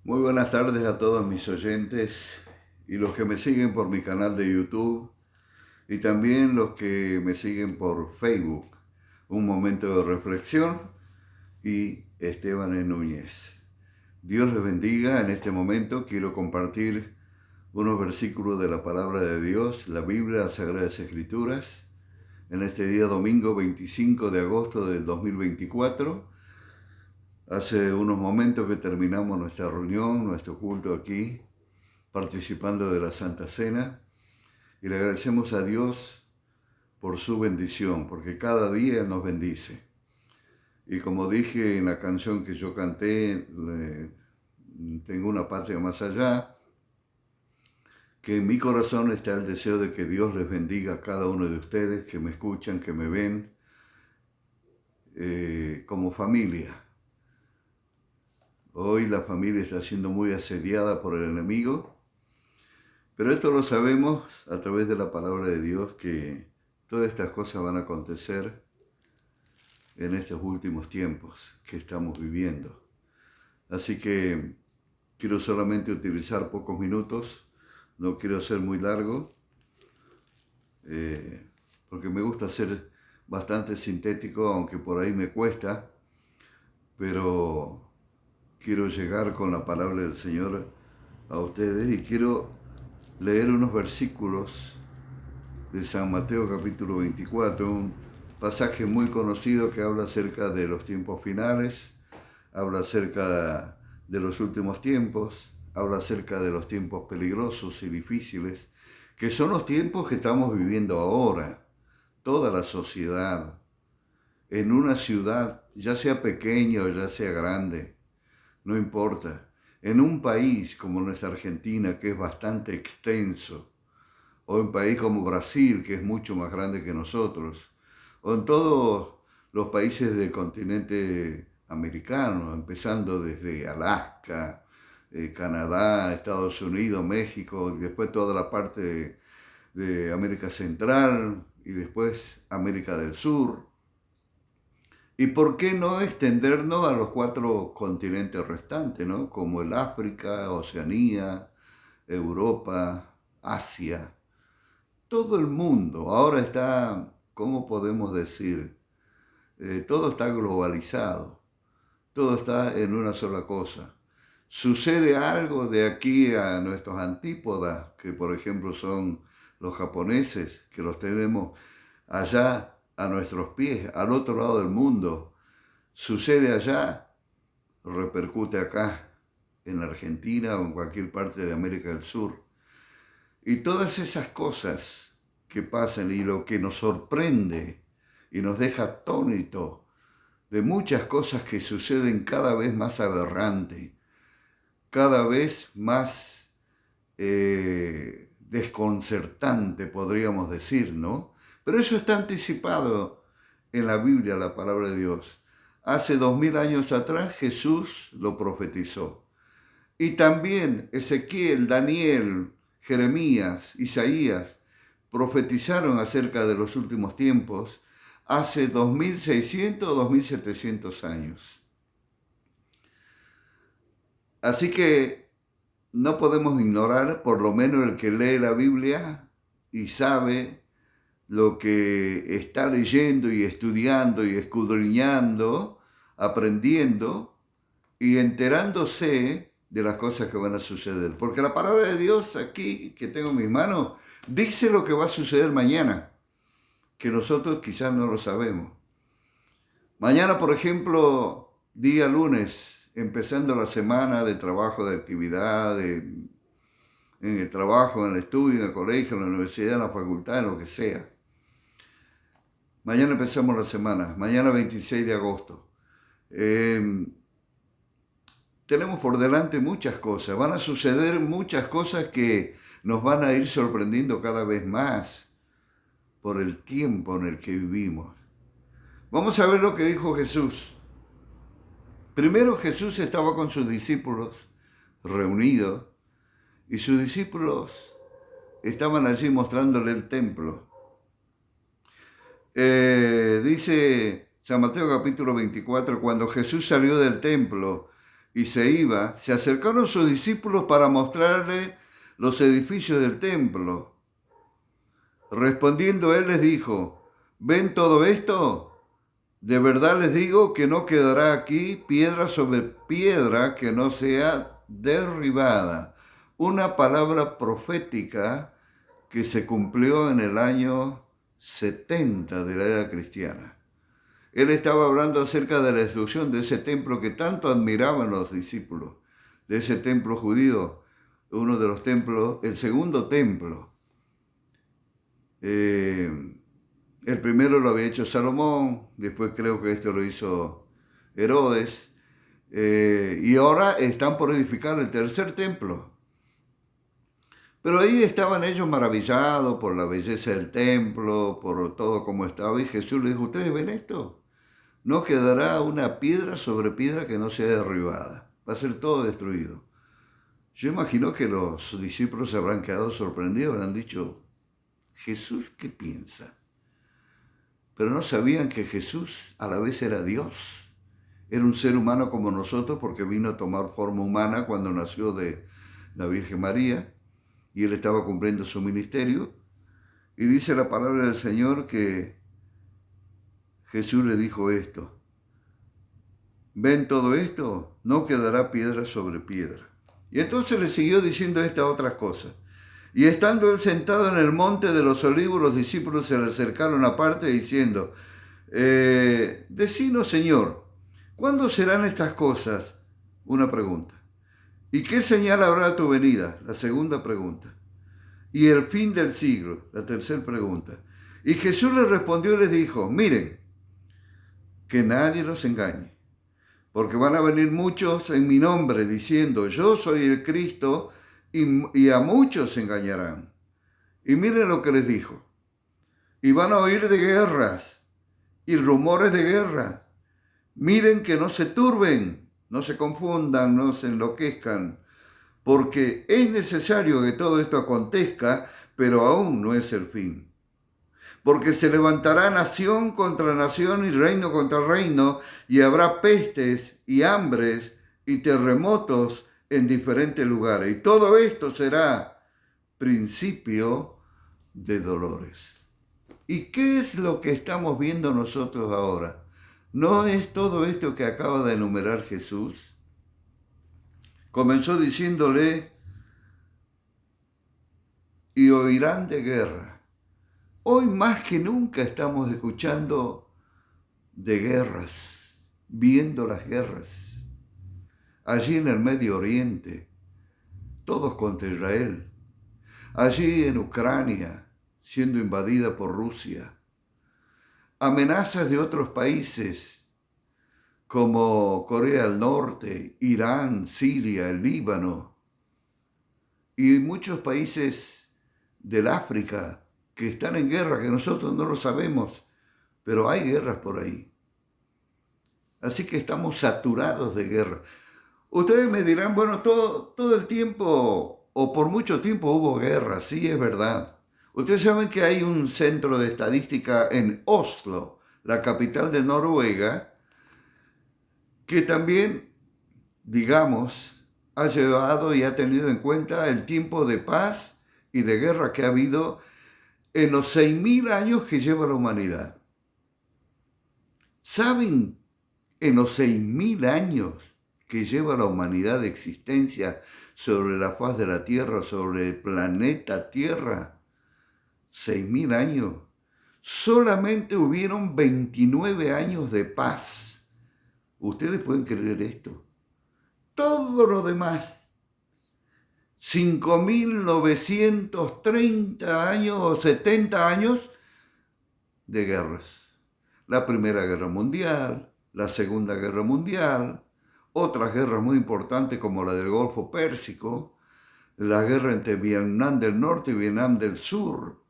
Muy buenas tardes a todos mis oyentes y los que me siguen por mi canal de YouTube y también los que me siguen por Facebook. Un momento de reflexión y Esteban E. Núñez. Dios les bendiga. En este momento quiero compartir unos versículos de la palabra de Dios, la Biblia, las Sagradas Escrituras, en este día domingo 25 de agosto del 2024. Hace unos momentos que terminamos nuestra reunión, nuestro culto aquí, participando de la Santa Cena, y le agradecemos a Dios por su bendición, porque cada día nos bendice. Y como dije en la canción que yo canté, Tengo una patria más allá, que en mi corazón está el deseo de que Dios les bendiga a cada uno de ustedes que me escuchan, que me ven, como familia. Hoy la familia está siendo muy asediada por el enemigo, pero esto lo sabemos a través de la palabra de Dios, que todas estas cosas van a acontecer en estos últimos tiempos que estamos viviendo. Así que quiero solamente utilizar pocos minutos, no quiero ser muy largo, porque me gusta ser bastante sintético, aunque por ahí me cuesta, pero quiero llegar con la palabra del Señor a ustedes y quiero leer unos versículos de San Mateo capítulo 24, un pasaje muy conocido que habla acerca de los tiempos finales, habla acerca de los últimos tiempos, habla acerca de los tiempos peligrosos y difíciles, que son los tiempos que estamos viviendo ahora, toda la sociedad, en una ciudad, ya sea pequeña o ya sea grande, no importa, en un país como nuestra Argentina, que es bastante extenso, o en un país como Brasil, que es mucho más grande que nosotros, o en todos los países del continente americano, empezando desde Alaska, Canadá, Estados Unidos, México, y después toda la parte de América Central y después América del Sur. ¿Y por qué no extendernos a los 4 continentes restantes, ¿no? Como el África, Oceanía, Europa, Asia? Todo el mundo ahora está, ¿cómo podemos decir? Todo está globalizado, todo está en una sola cosa. Sucede algo de aquí a nuestros antípodas, que por ejemplo son los japoneses, que los tenemos allá a nuestros pies, al otro lado del mundo. Sucede allá, repercute acá, en la Argentina o en cualquier parte de América del Sur. Y todas esas cosas que pasan y lo que nos sorprende y nos deja atónito de muchas cosas que suceden cada vez más aberrante, cada vez más desconcertante, podríamos decir, ¿no? Pero eso está anticipado en la Biblia, la palabra de Dios. Hace 2000 años atrás Jesús lo profetizó. Y también Ezequiel, Daniel, Jeremías, Isaías profetizaron acerca de los últimos tiempos hace 2600 o 2700 años. Así que no podemos ignorar, por lo menos el que lee la Biblia y sabe lo que está leyendo y estudiando y escudriñando, aprendiendo y enterándose de las cosas que van a suceder. Porque la palabra de Dios aquí, que tengo en mis manos, dice lo que va a suceder mañana, que nosotros quizás no lo sabemos. Mañana, por ejemplo, día lunes, empezando la semana de trabajo, de actividad, en el trabajo, en el estudio, en el colegio, en la universidad, en la facultad, en lo que sea. Mañana empezamos la semana, mañana 26 de agosto. Tenemos por delante muchas cosas, van a suceder muchas cosas que nos van a ir sorprendiendo cada vez más por el tiempo en el que vivimos. Vamos a ver lo que dijo Jesús. Primero Jesús estaba con sus discípulos reunidos y sus discípulos estaban allí mostrándole el templo. Dice San Mateo capítulo 24, cuando Jesús salió del templo y se iba, se acercaron sus discípulos para mostrarle los edificios del templo. Respondiendo él les dijo, ¿ven todo esto? De verdad les digo que no quedará aquí piedra sobre piedra que no sea derribada. Una palabra profética que se cumplió en el año 70 de la era cristiana. Él estaba hablando acerca de la destrucción de ese templo que tanto admiraban los discípulos, de ese templo judío, uno de los templos, el segundo templo. El primero lo había hecho Salomón, después creo que esto lo hizo Herodes, y ahora están por edificar el tercer templo. Pero ahí estaban ellos maravillados por la belleza del templo, por todo como estaba, y Jesús les dijo, ¿ustedes ven esto? No quedará una piedra sobre piedra que no sea derribada, va a ser todo destruido. Yo imagino que los discípulos se habrán quedado sorprendidos, habrán dicho, ¿Jesús qué piensa? Pero no sabían que Jesús a la vez era Dios. Era un ser humano como nosotros porque vino a tomar forma humana cuando nació de la Virgen María y él estaba cumpliendo su ministerio. Y dice la palabra del Señor que Jesús le dijo esto. ¿Ven todo esto? No quedará piedra sobre piedra. Y entonces le siguió diciendo esta otra cosa. Y estando él sentado en el monte de los olivos, los discípulos se le acercaron aparte diciendo, decinos, Señor, ¿cuándo serán estas cosas? Una pregunta. ¿Y qué señal habrá tu venida? La segunda pregunta. ¿Y el fin del siglo? La tercera pregunta. Y Jesús les respondió y les dijo, miren, que nadie los engañe, porque van a venir muchos en mi nombre diciendo, yo soy el Cristo, y a muchos se engañarán. Y miren lo que les dijo. Y van a oír de guerras y rumores de guerra. Miren que no se turben, no se confundan, no se enloquezcan, porque es necesario que todo esto acontezca, pero aún no es el fin. Porque se levantará nación contra nación y reino contra reino, y habrá pestes y hambres y terremotos en diferentes lugares. Y todo esto será principio de dolores. ¿Y qué es lo que estamos viendo nosotros ahora? ¿No es todo esto que acaba de enumerar Jesús? Comenzó diciéndole, y oirán de guerra. Hoy más que nunca estamos escuchando de guerras, viendo las guerras. Allí en el Medio Oriente, todos contra Israel. Allí en Ucrania, siendo invadida por Rusia. Amenazas de otros países como Corea del Norte, Irán, Siria, el Líbano y muchos países del África que están en guerra, que nosotros no lo sabemos, pero hay guerras por ahí. Así que estamos saturados de guerra. Ustedes me dirán, bueno, todo el tiempo o por mucho tiempo hubo guerra, sí es verdad. Ustedes saben que hay un centro de estadística en Oslo, la capital de Noruega, que también, digamos, ha llevado y ha tenido en cuenta el tiempo de paz y de guerra que ha habido en los 6.000 años que lleva la humanidad. ¿Saben en los 6.000 años que lleva la humanidad de existencia sobre la faz de la Tierra, sobre el planeta Tierra? 6.000 años. Solamente hubieron 29 años de paz. ¿Ustedes pueden creer esto? Todo lo demás, 5.930 años o 70 años de guerras. La Primera Guerra Mundial, la Segunda Guerra Mundial, otras guerras muy importantes como la del Golfo Pérsico, la guerra entre Vietnam del Norte y Vietnam del Sur,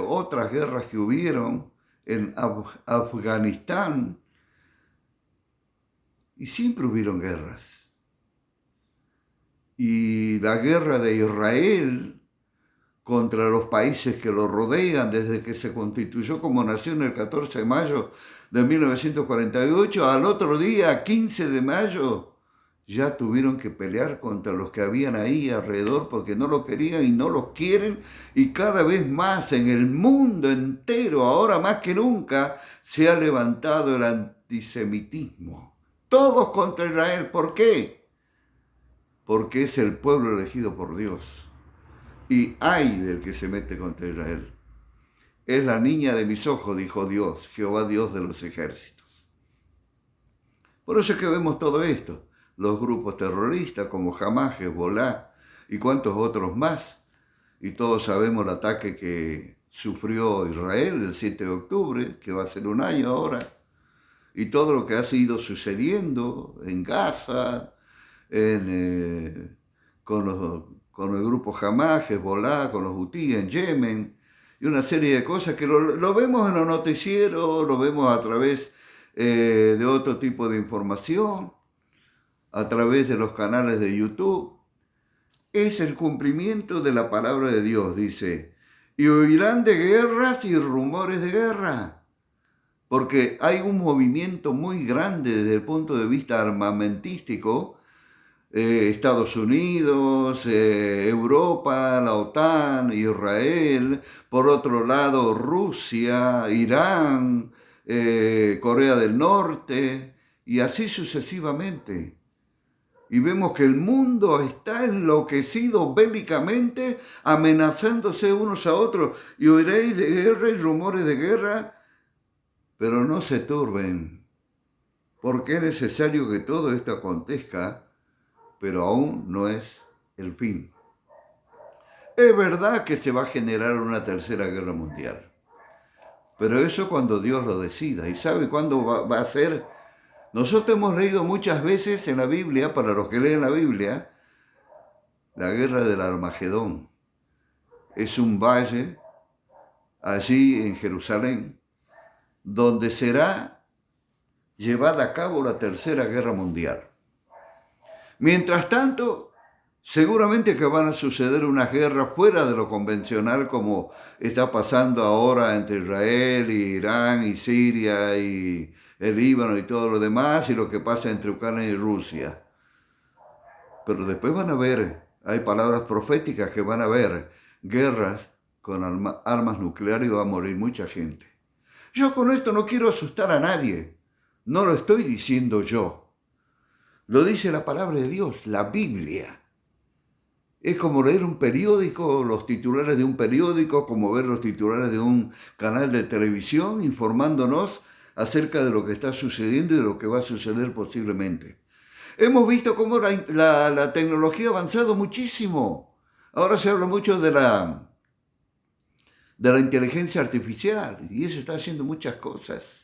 otras guerras que hubieron en Afganistán, y siempre hubieron guerras. Y la guerra de Israel contra los países que lo rodean desde que se constituyó como nación el 14 de mayo de 1948, al otro día, 15 de mayo, ya tuvieron que pelear contra los que habían ahí alrededor porque no lo querían y no los quieren, y cada vez más en el mundo entero, ahora más que nunca, se ha levantado el antisemitismo. Todos contra Israel. ¿Por qué? Porque es el pueblo elegido por Dios. Y ay del que se mete contra Israel. Es la niña de mis ojos, dijo Dios, Jehová Dios de los ejércitos. Por eso es que vemos todo esto. Los grupos terroristas como Hamas, Hezbollah y cuantos otros más. Y todos sabemos el ataque que sufrió Israel el 7 de octubre, que va a ser un año ahora. Y todo lo que ha ido sucediendo en Gaza, con el grupo Hamas, Hezbollah, con los hutíes en Yemen, y una serie de cosas que lo vemos en los noticieros, lo vemos a través de otro tipo de información, a través de los canales de YouTube. Es el cumplimiento de la palabra de Dios, dice, y oirán de guerras y rumores de guerra, porque hay un movimiento muy grande desde el punto de vista armamentístico. Estados Unidos, Europa, la OTAN, Israel, por otro lado Rusia, Irán, Corea del Norte, y así sucesivamente. Y vemos que el mundo está enloquecido bélicamente, amenazándose unos a otros, y oiréis de guerra y rumores de guerra, pero no se turben, porque es necesario que todo esto acontezca, pero aún no es el fin. Es verdad que se va a generar una tercera guerra mundial, pero eso cuando Dios lo decida. ¿Y sabe cuándo va a ser? Nosotros hemos leído muchas veces en la Biblia, para los que leen la Biblia, la guerra del Armagedón. Es un valle allí en Jerusalén, donde será llevada a cabo la tercera guerra mundial. Mientras tanto, seguramente que van a suceder unas guerras fuera de lo convencional, como está pasando ahora entre Israel y Irán y Siria y el Líbano y todo lo demás, y lo que pasa entre Ucrania y Rusia. Pero después van a haber, hay palabras proféticas que van a haber guerras con armas nucleares y va a morir mucha gente. Yo con esto no quiero asustar a nadie, no lo estoy diciendo yo. Lo dice la palabra de Dios, la Biblia. Es como leer un periódico, los titulares de un periódico, como ver los titulares de un canal de televisión, informándonos acerca de lo que está sucediendo y de lo que va a suceder posiblemente. Hemos visto cómo la tecnología ha avanzado muchísimo. Ahora se habla mucho de la inteligencia artificial, y eso está haciendo muchas cosas.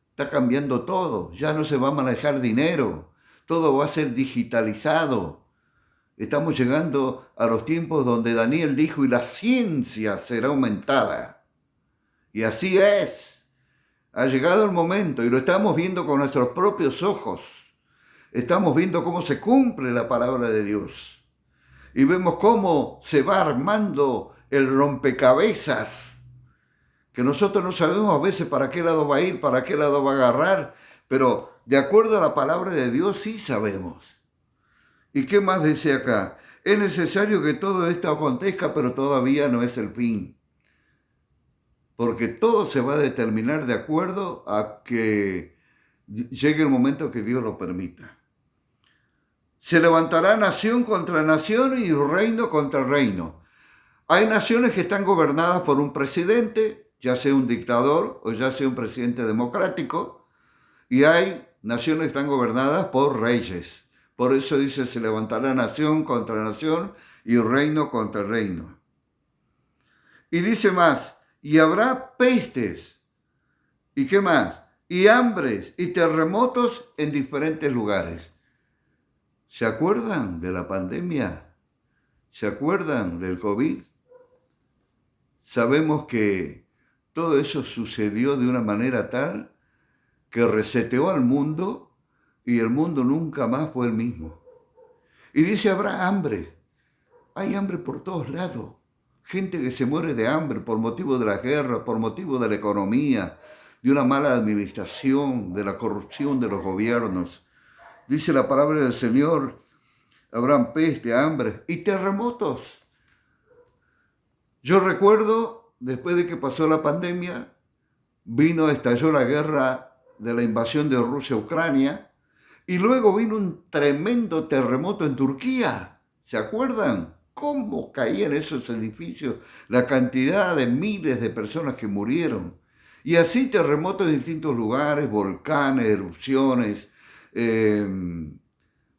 Está cambiando todo, ya no se va a manejar dinero, todo va a ser digitalizado. Estamos llegando a los tiempos donde Daniel dijo, y la ciencia será aumentada. Y así es. Ha llegado el momento y lo estamos viendo con nuestros propios ojos. Estamos viendo cómo se cumple la palabra de Dios. Y vemos cómo se va armando el rompecabezas, que nosotros no sabemos a veces para qué lado va a ir, para qué lado va a agarrar, pero de acuerdo a la palabra de Dios sí sabemos. ¿Y qué más dice acá? Es necesario que todo esto acontezca, pero todavía no es el fin. Porque todo se va a determinar de acuerdo a que llegue el momento que Dios lo permita. Se levantará nación contra nación y reino contra reino. Hay naciones que están gobernadas por un presidente, ya sea un dictador o ya sea un presidente democrático, y hay naciones que están gobernadas por reyes. Por eso dice, se levantará nación contra nación y reino contra reino. Y dice más, y habrá pestes, ¿y qué más? Y hambres y terremotos en diferentes lugares. ¿Se acuerdan de la pandemia? ¿Se acuerdan del COVID? Sabemos que todo eso sucedió de una manera tal que reseteó al mundo y el mundo nunca más fue el mismo. Y dice, habrá hambre. Hay hambre por todos lados. gente que se muere de hambre por motivo de la guerra, por motivo de la economía, de una mala administración, de la corrupción de los gobiernos. Dice la palabra del Señor, habrán peste, hambre y terremotos. Yo recuerdo, después de que pasó la pandemia, estalló la guerra de la invasión de Rusia a Ucrania, y luego vino un tremendo terremoto en Turquía. ¿Se acuerdan? ¿Cómo caían esos edificios? La cantidad de miles de personas que murieron. Y así terremotos en distintos lugares, volcanes, erupciones,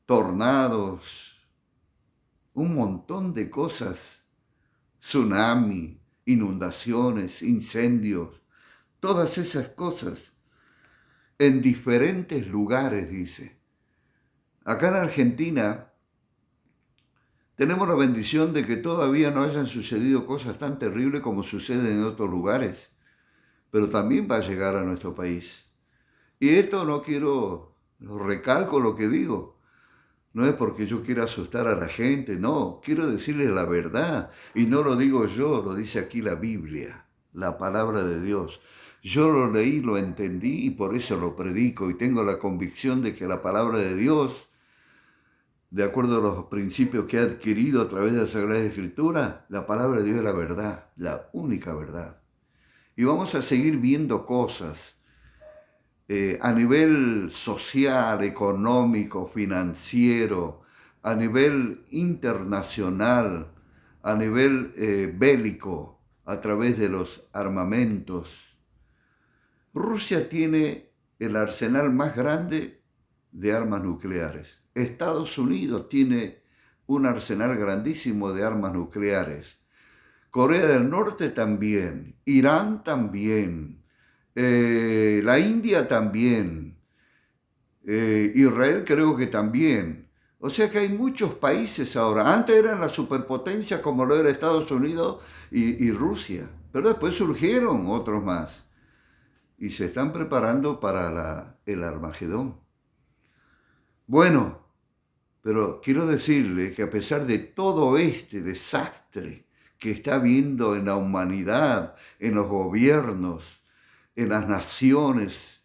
tornados, un montón de cosas. Tsunami, inundaciones, incendios, todas esas cosas en diferentes lugares, dice. Acá en Argentina tenemos la bendición de que todavía no hayan sucedido cosas tan terribles como suceden en otros lugares, pero también va a llegar a nuestro país. Y esto recalco lo que digo, no es porque yo quiera asustar a la gente, no, quiero decirles la verdad, y no lo digo yo, lo dice aquí la Biblia, la palabra de Dios. Yo lo leí, lo entendí y por eso lo predico, y tengo la convicción de que la palabra de Dios, de acuerdo a los principios que he adquirido a través de la Sagrada Escritura, la palabra de Dios es la verdad, la única verdad. Y vamos a seguir viendo cosas a nivel social, económico, financiero, a nivel internacional, a nivel bélico, a través de los armamentos. Rusia tiene el arsenal más grande de armas nucleares. Estados Unidos tiene un arsenal grandísimo de armas nucleares. Corea del Norte también, Irán también, la India también, Israel creo que también. O sea que hay muchos países ahora. Antes eran las superpotencias como lo era Estados Unidos y Rusia, pero después surgieron otros más y se están preparando para el Armagedón. Bueno, pero quiero decirle que a pesar de todo este desastre que está habiendo en la humanidad, en los gobiernos, en las naciones,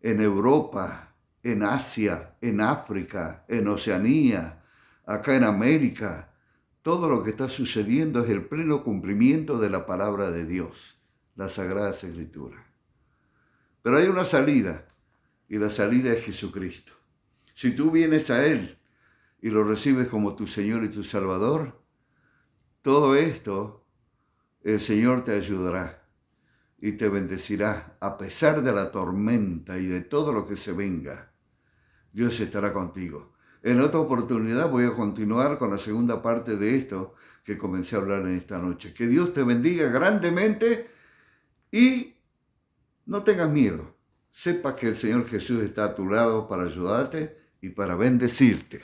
en Europa, en Asia, en África, en Oceanía, acá en América, todo lo que está sucediendo es el pleno cumplimiento de la palabra de Dios, la Sagrada Escritura. Pero hay una salida, y la salida es Jesucristo. Si tú vienes a Él y lo recibes como tu Señor y tu Salvador, todo esto el Señor te ayudará y te bendecirá a pesar de la tormenta y de todo lo que se venga. Dios estará contigo. En otra oportunidad voy a continuar con la segunda parte de esto que comencé a hablar en esta noche. Que Dios te bendiga grandemente y no tengas miedo. Sepa que el Señor Jesús está a tu lado para ayudarte y para bendecirte.